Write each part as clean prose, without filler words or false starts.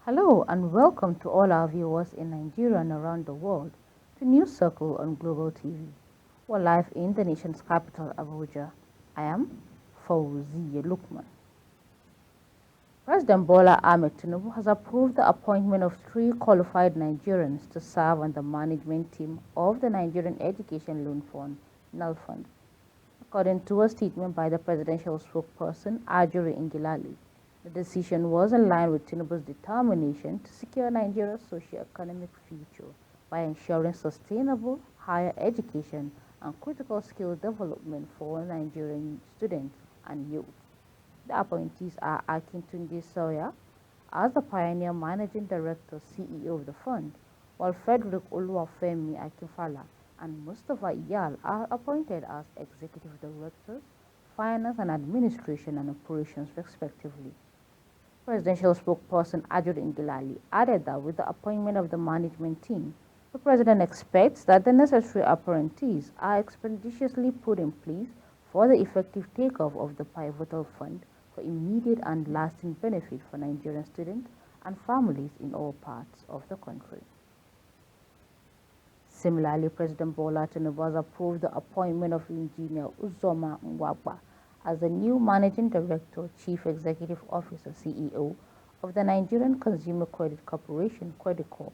Hello and welcome to all our viewers in Nigeria and around the world to News Circle on Global TV. We're live in the nation's capital, Abuja. I am Fauziya Lukman. President Bola Ahmed Tinubu has approved the appointment of 3 qualified Nigerians to serve on the management team of the Nigerian Education Loan Fund, NALFund. According to a statement by the presidential spokesperson, Ajuri Ngilali, the decision was in line with Tinubu's determination to secure Nigeria's socio-economic future by ensuring sustainable higher education and critical skill development for Nigerian students and youth. The appointees are Akintunde Sawyer as the pioneer managing director CEO of the fund, while Frederick Oluwafemi Akinfala and Mustafa Iyal are appointed as executive directors, finance and administration and operations respectively. Presidential spokesperson Ajud Ngilali added that with the appointment of the management team, the president expects that the necessary appointees are expeditiously put in place for the effective takeoff of the pivotal fund for immediate and lasting benefit for Nigerian students and families in all parts of the country. Similarly, President Bola Tinubu has approved the appointment of Engineer Uzoma Mwagba as the new Managing Director, Chief Executive Officer, CEO of the Nigerian Consumer Credit Corporation, Credicorp.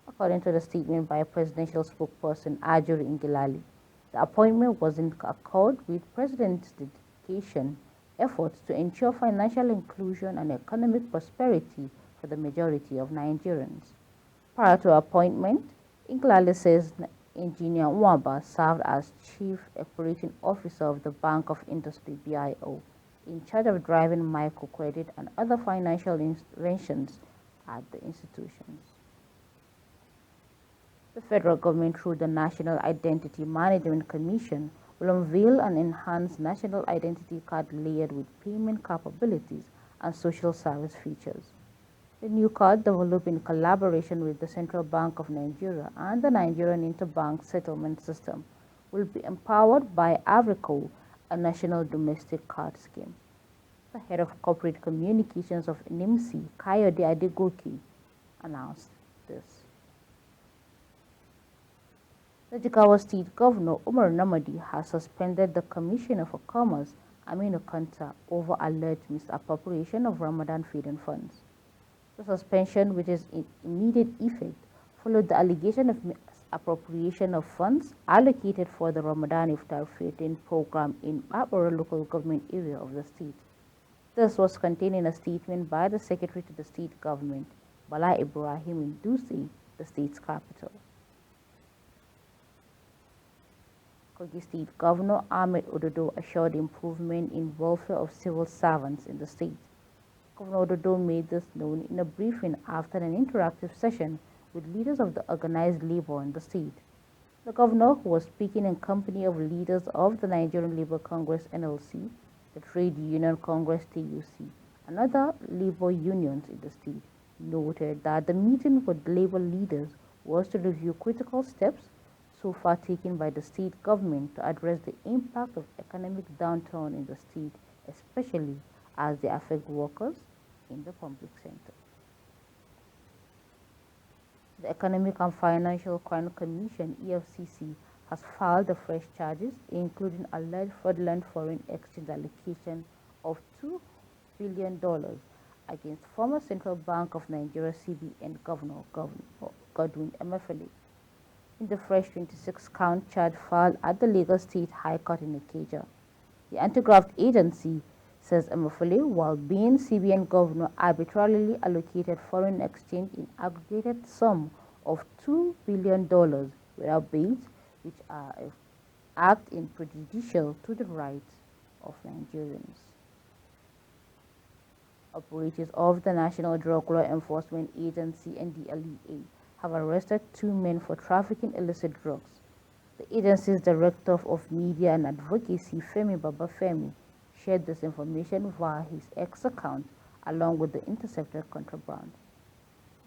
According to the statement by presidential spokesperson Ajuri Ngilali, the appointment was in accord with President's dedication efforts to ensure financial inclusion and economic prosperity for the majority of Nigerians. Prior to appointment, Ngilali says Engineer Nwaba served as Chief Operating Officer of the Bank of Industry (BIO), in charge of driving microcredit and other financial interventions at the institutions. The federal government, through the National Identity Management Commission, will unveil an enhanced national identity card layered with payment capabilities and social service features. The new card, developed in collaboration with the Central Bank of Nigeria and the Nigerian Interbank Settlement System, will be empowered by Avrico, a national domestic card scheme. The head of corporate communications of NIMSI, Kayode Adegoke, announced this. The Jigawa State Governor Umar Namadi has suspended the Commissioner for Commerce, Aminu Kanta, over alleged misappropriation of Ramadan feeding funds. The suspension, which is in immediate effect, followed the allegation of misappropriation of funds allocated for the Ramadan Iftar feeding program in Babura local government area of the state. This was contained in a statement by the Secretary to the State Government, Bala Ibrahim in Dutse, the state's capital. Kogi State Governor Ahmed Ododo assured improvement in welfare of civil servants in the state. Governor Ododo made this known in a briefing after an interactive session with leaders of the organized labor in the state. The governor, who was speaking in company of leaders of the Nigerian Labour Congress (NLC), the Trade Union Congress (TUC), and other labor unions in the state, noted that the meeting with labor leaders was to review critical steps so far taken by the state government to address the impact of economic downturn in the state, especially as they affect workers in the public sector. The Economic and Financial Crime Commission (EFCC) has filed the fresh charges, including alleged fraudulent foreign exchange allocation of $2 billion against former Central Bank of Nigeria (CBN) Governor Godwin Emefiele. In the fresh 26-count charge filed at the Lagos State High Court in Ikeja, the anti-graft agency says Emefiele, while being CBN governor, arbitrarily allocated foreign exchange in aggregated sum of $2 billion without bail, which are an act in prejudicial to the rights of Nigerians. Operators of the National Drug Law Enforcement Agency (NDLEA) have arrested 2 men for trafficking illicit drugs. The agency's Director of Media and Advocacy, Femi Babafemi, shared this information via his X account along with the intercepted contraband.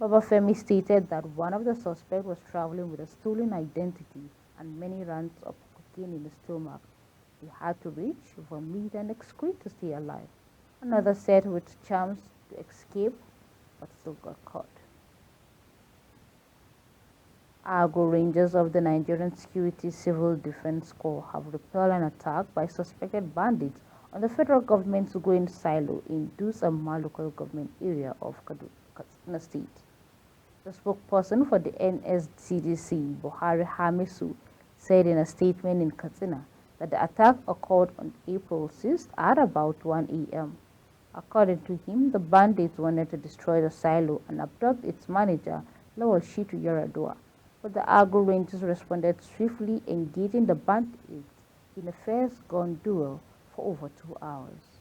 Babafemi stated that one of the suspects was traveling with a stolen identity and many rounds of cocaine in his stomach. He had to reach, vomit, and excrete to stay alive. Another said with charms to escape but still got caught. Argo Rangers of the Nigerian Security Civil Defense Corps have repelled an attack by suspected bandits on the federal government's grain silo in Dusama local government area of Katsina State. The spokesperson for the NSCDC, Buhari Hamisu, said in a statement in Katsina that the attack occurred on April 6th at about 1 a.m. According to him, the bandits wanted to destroy the silo and abduct its manager, Lawal Shitu Yaradua, but the Argo Rangers responded swiftly, engaging the bandits in a fierce-gun duel for over 2 hours.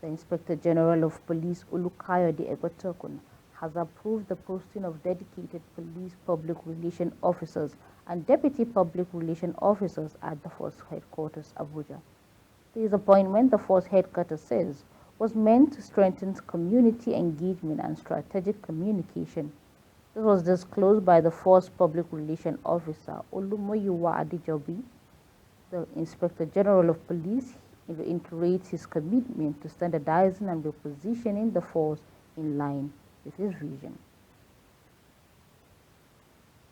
The Inspector General of Police, Olukayode Egotokun, has approved the posting of dedicated police public relation officers and deputy public relation officers at the force headquarters, Abuja. This appointment, the force headquarters says, was meant to strengthen community engagement and strategic communication. This was disclosed by the force public relation officer, Olumoyuwa Adijobi. The Inspector General of Police reiterates his commitment to standardizing and repositioning the force in line with his vision.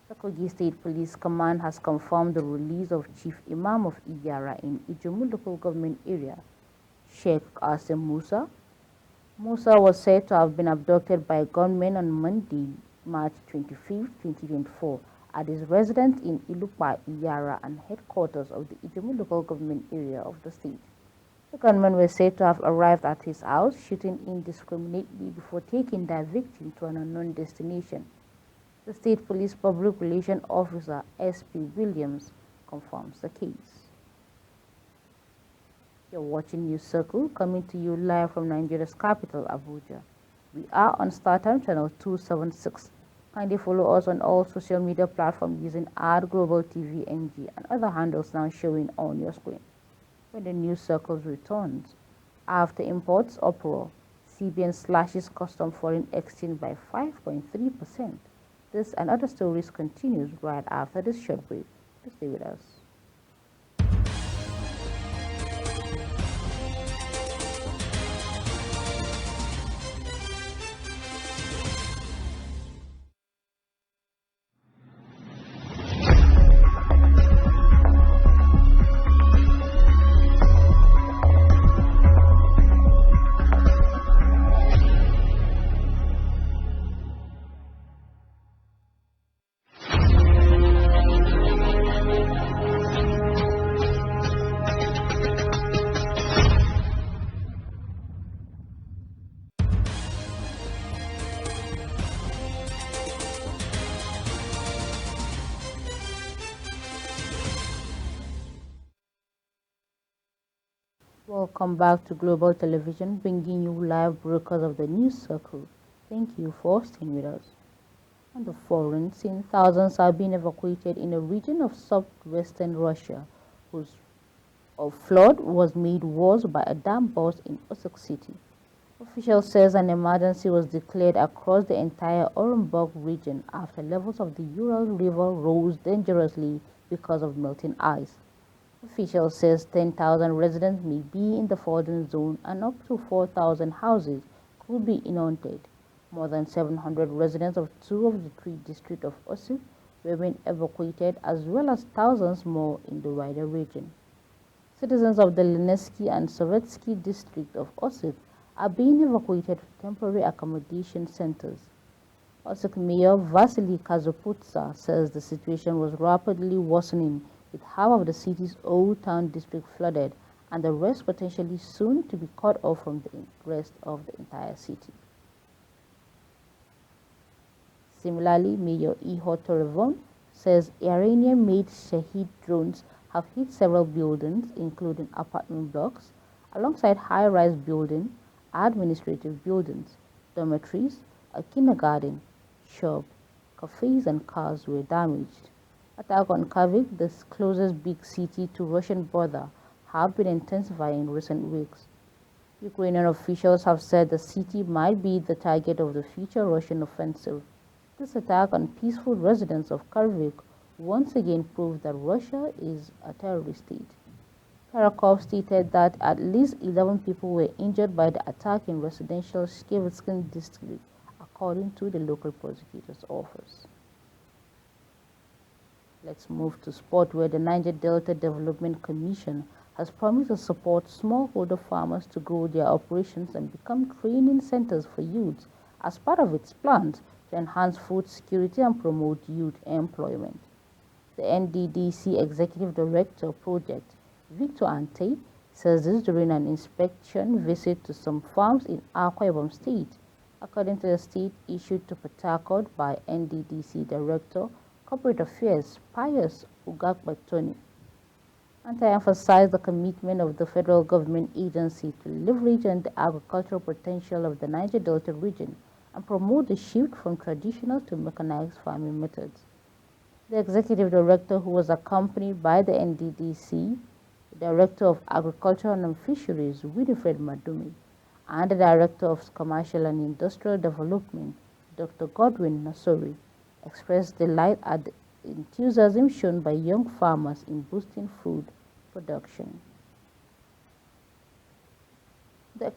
The Kogi State Police Command has confirmed the release of Chief Imam of Iyara in Ijumu local government area, Sheikh Asim Musa. Musa was said to have been abducted by gunmen on Monday, March 25, 2024, at his residence in Ilupa, Iyara, and headquarters of the Ijumu local government area of the state. The gunmen were said to have arrived at his house, shooting indiscriminately before taking their victim to an unknown destination. The State Police Public Relations Officer, SP Williams, confirms the case. You're watching News Circle, coming to you live from Nigeria's capital, Abuja. We are on StarTime channel 276. Kindly follow us on all social media platforms using @GlobalTVNG and other handles now showing on your screen. When the News Circles returns, after imports uproar, CBN slashes custom foreign exchange by 5.3%. This and other stories continues right after this short break. Please stay with us. Welcome back to Global Television, bringing you live broadcasts of the News Circle. Thank you for staying with us. On the foreign scene, thousands are being evacuated in a region of southwestern Russia, whose flood was made worse by a dam burst in Osek City. Officials says an emergency was declared across the entire Orenburg region after levels of the Ural River rose dangerously because of melting ice. Officials says 10,000 residents may be in the flooding zone and up to 4,000 houses could be inundated. More than 700 residents of 2 of the 3 districts of Osek were being evacuated, as well as thousands more in the wider region. Citizens of the Lenetsky and Sovetski district of Osek are being evacuated to temporary accommodation centers. Osek Mayor Vasily Kazoputsa says the situation was rapidly worsening, with half of the city's old town district flooded and the rest potentially soon to be cut off from the rest of the entire city. Similarly, Mayor Ihor Torevon says Iranian-made Shahid drones have hit several buildings, including apartment blocks, alongside high-rise buildings, administrative buildings, dormitories, a kindergarten, shop, cafes, and cars were damaged. Attacks on Kharkiv, the closest big city to Russian border, have been intensifying in recent weeks. Ukrainian officials have said the city might be the target of the future Russian offensive. This attack on peaceful residents of Kharkiv once again proved that Russia is a terrorist state. Karakov stated that at least 11 people were injured by the attack in residential Shkevskin district, according to the local prosecutor's office. Let's move to sport, where the Niger Delta Development Commission has promised to support smallholder farmers to grow their operations and become training centers for youths as part of its plans to enhance food security and promote youth employment. The NDDC Executive Director Project, Victor Ante, says this during an inspection visit to some farms in Akwa Ibom State. According to the state issued to Port Harcourt by NDDC Director Corporate Affairs Pius Ugakbatoni. Ante emphasized the commitment of the federal government agency to leverage on the agricultural potential of the Niger Delta region and promote the shift from traditional to mechanized farming methods. The executive director, who was accompanied by the NDDC, the Director of Agriculture and Fisheries, Winifred Madumi, and the Director of Commercial and Industrial Development, Dr. Godwin Nasori, expressed delight at the enthusiasm shown by young farmers in boosting food production. The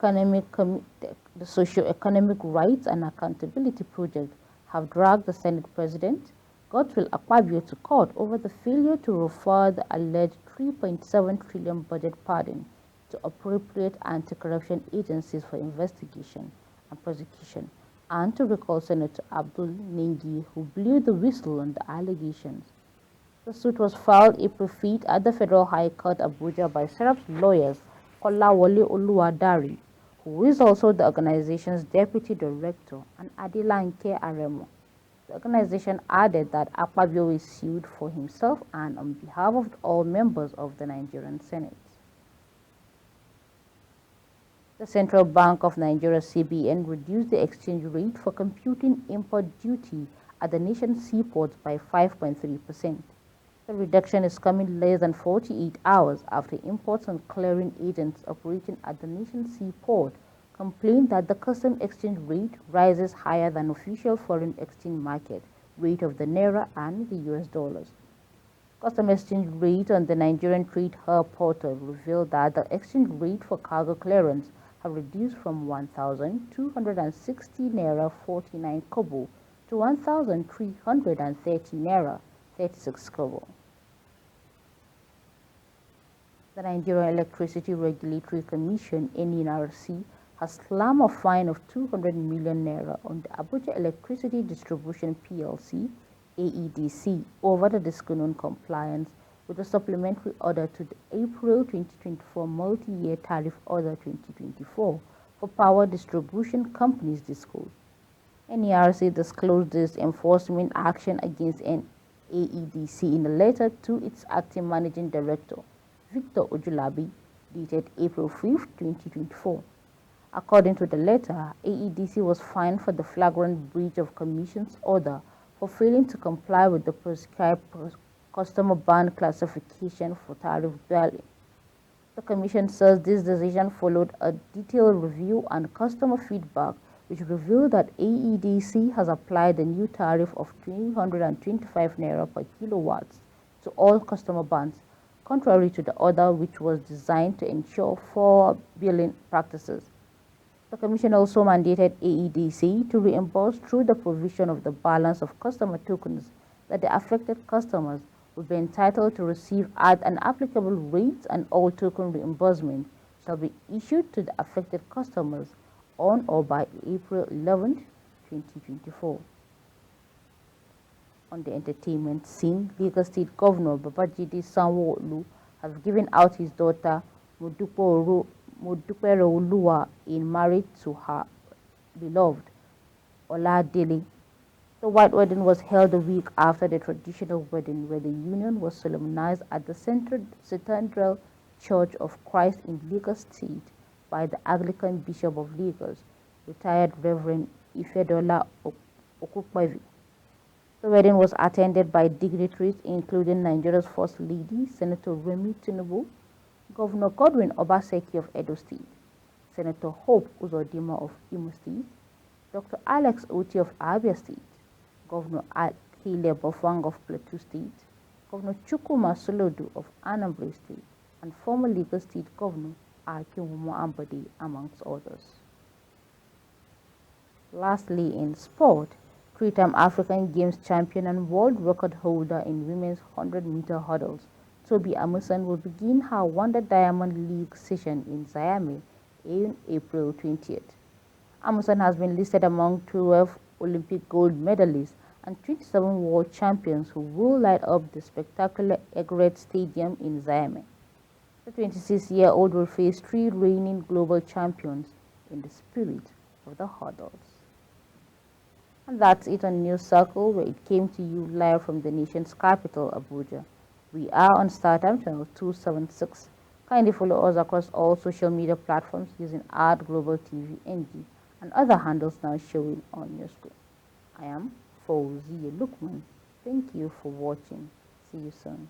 Socio-Economic Rights and Accountability Project have dragged the Senate President, Godswill Akpabio, to court over the failure to refer the alleged 3.7 trillion budget pardon to appropriate anti-corruption agencies for investigation and prosecution, and to recall Senator Abdul Nengi, who blew the whistle on the allegations. The suit was filed April 5th at the Federal High Court, Abuja, by Serap's lawyers Kolawole Oluwadari, who is also the organization's deputy director, and Adilanke Aremo. The organization added that Akpabio is sued for himself and on behalf of all members of the Nigerian Senate. The Central Bank of Nigeria (CBN) reduced the exchange rate for computing import duty at the nation's seaports by 5.3%. The reduction is coming less than 48 hours after imports and clearing agents operating at the nation's seaport complained that the custom exchange rate rises higher than official foreign exchange market rate of the naira and the US dollars. Custom exchange rate on the Nigerian Trade Hub portal revealed that the exchange rate for cargo clearance have reduced from 1,260 naira 49 kobo to 1,330 naira 36 kobo. The Nigerian Electricity Regulatory Commission (NERC) has slammed a fine of 200 million naira on the Abuja Electricity Distribution PLC (AEDC) over the non-compliance with the supplementary order to the April 2024 multi-year tariff order 2024 for power distribution companies DISCOs. NERC disclosed this enforcement action against AEDC in a letter to its acting managing director, Victor Ojulabi, dated April 5, 2024. According to the letter, AEDC was fined for the flagrant breach of Commission's order for failing to comply with the prescribed customer band classification for tariff billing. The Commission says this decision followed a detailed review and customer feedback, which revealed that AEDC has applied the new tariff of 325 naira per kilowatts to all customer bands, contrary to the order, which was designed to ensure fair billing practices. The Commission also mandated AEDC to reimburse through the provision of the balance of customer tokens that the affected customers would be entitled to receive at an applicable rate, and all token reimbursement shall be issued to the affected customers on or by April 11, 2024. On the entertainment scene, Lagos State Governor Babajide Sanwo-Olu has given out his daughter Modupereoluwa in marriage to her beloved Oladele. The white wedding was held a week after the traditional wedding, where the union was solemnized at the Cathedral Church of Christ in Lagos State by the Anglican Bishop of Lagos, retired Reverend Ifedola Okukpevi. The wedding was attended by dignitaries including Nigeria's First Lady, Senator Remi Tinubu, Governor Godwin Obaseki of Edo State, Senator Hope Uzodinma of Imo State, Dr. Alex Oti of Abia State, Governor Caleb Ofwang of Plateau State, Governor Chukwuma Solodu of Anambra State, and former Lagos State Governor Akinwumo Ambode, amongst others. Lastly, in sport, three-time African Games champion and world record holder in women's 100-meter hurdles, Toby Amusan will begin her Wonder Diamond League session in Miami in April 20th. Amusan has been listed among 12 Olympic gold medalists and 27 world champions who will light up the spectacular Egret Stadium in Miami. The 26-year-old will face three reigning global champions in the spirit of the hurdles. And that's it on News Circle, where it came to you live from the nation's capital, Abuja. We are on StarTime channel 276. Kindly follow us across all social media platforms using @GlobalTVNG and other handles now showing on your screen. I am Fauziya Lukman. Thank you for watching. See you soon.